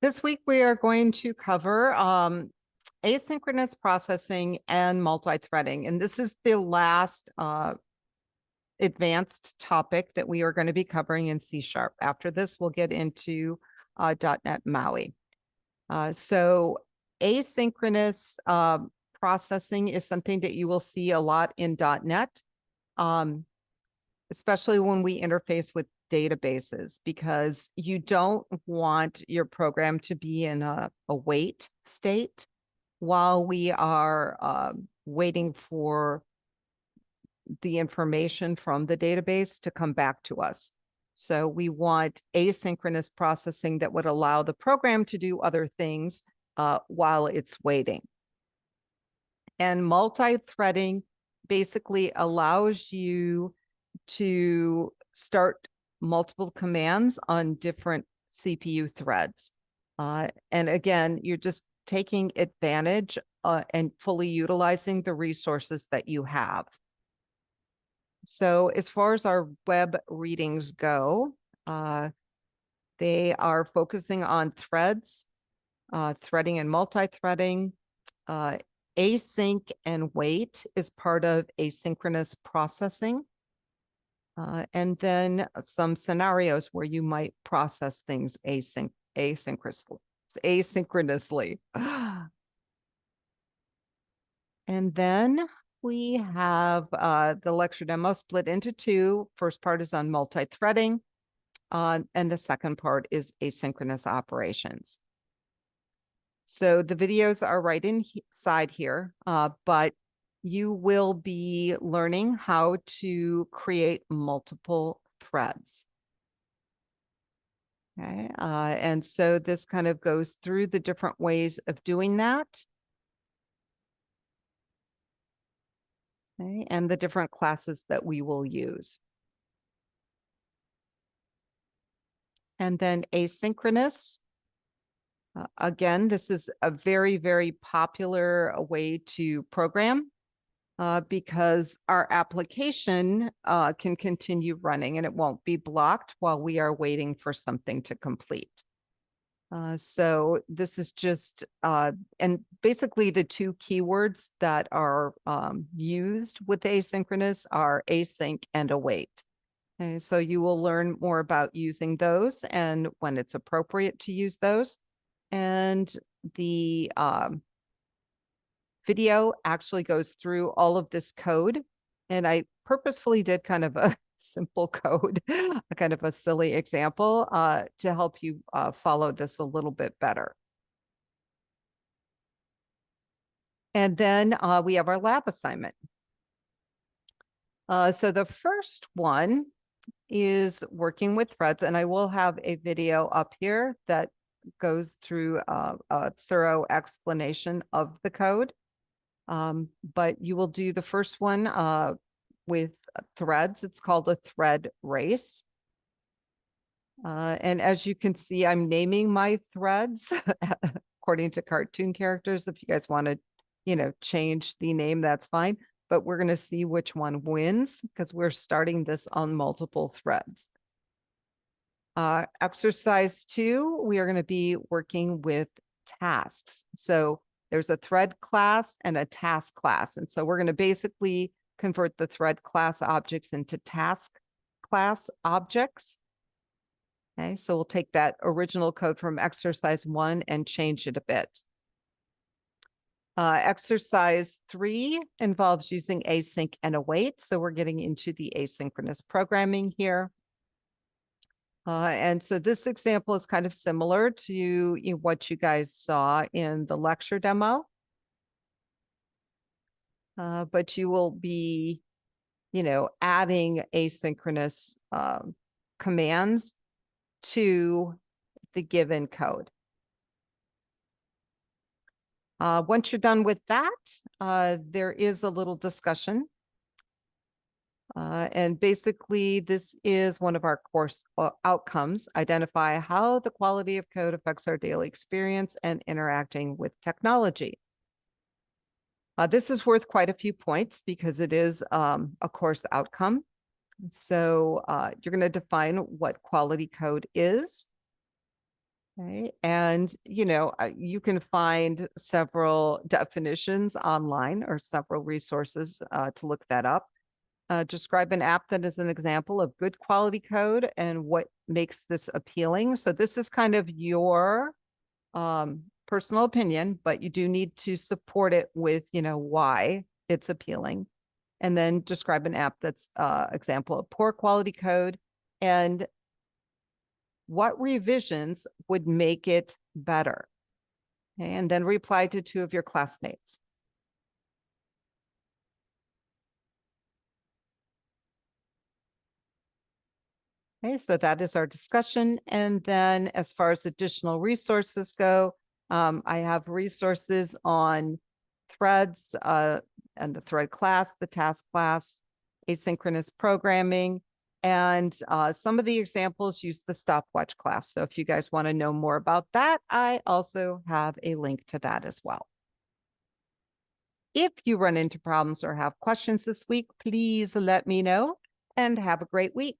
This week we are going to cover asynchronous processing and multi-threading. And this is the last advanced topic that we are going to be covering in C#. After this, we'll get into .NET MAUI. So asynchronous processing is something that you will see a lot in .NET, especially when we interface with databases, because you don't want your program to be in a wait state while we are waiting for the information from the database to come back to us. So we want asynchronous processing that would allow the program to do other things while it's waiting. And multi-threading basically allows you to start multiple commands on different CPU threads. And again, you're just taking advantage and fully utilizing the resources that you have. So as far as our web readings go, they are focusing on threads, threading and multi-threading. Async and wait is part of asynchronous processing. And then some scenarios where you might process things asynchronously. And then we have the lecture demo split into two. First part is on multi-threading, and the second part is asynchronous operations. So the videos are right inside here, but you will be learning how to create multiple threads. Okay, and so this kind of goes through the different ways of doing that. Okay, and the different classes that we will use. And then asynchronous. Again, this is a very, very popular way to program because our application can continue running and it won't be blocked while we are waiting for something to complete. So this is just, and basically the two keywords that are used with asynchronous are async and await. Okay, so you will learn more about using those and when it's appropriate to use those. And the video actually goes through all of this code. And I purposefully did kind of a simple code, a kind of a silly example to help you follow this a little bit better. And then we have our lab assignment. So the first one is working with threads, and I will have a video up here that goes through a thorough explanation of the code. But you will do the first one with threads. It's called a thread race. And as you can see, I'm naming my threads according to cartoon characters. If you guys want to, change the name, that's fine. But we're going to see which one wins because we're starting this on multiple threads. Exercise 2, we are going to be working with tasks. So there's a thread class and a task class. And so we're going to basically convert the thread class objects into task class objects. Okay, so we'll take that original code from exercise 1 and change it a bit. Exercise 3 involves using async and await. So we're getting into the asynchronous programming here. And so this example is kind of similar to what you guys saw in the lecture demo. But you will be, adding asynchronous commands to the given code. Once you're done with that, there is a little discussion. And basically, this is one of our course outcomes, identify how the quality of code affects our daily experience and interacting with technology. This is worth quite a few points because it is a course outcome. So you're going to define what quality code is. Okay. And, you can find several definitions online or several resources to look that up. Describe an app that is an example of good quality code and what makes this appealing. So this is kind of your personal opinion, but you do need to support it with, why it's appealing. And then describe an app that's example of poor quality code and what revisions would make it better. Okay, and then reply to 2 of your classmates. Okay, so that is our discussion. And then as far as additional resources go, I have resources on threads and the thread class, the task class, asynchronous programming, and some of the examples use the stopwatch class. So if you guys want to know more about that, I also have a link to that as well. If you run into problems or have questions this week, please let me know and have a great week.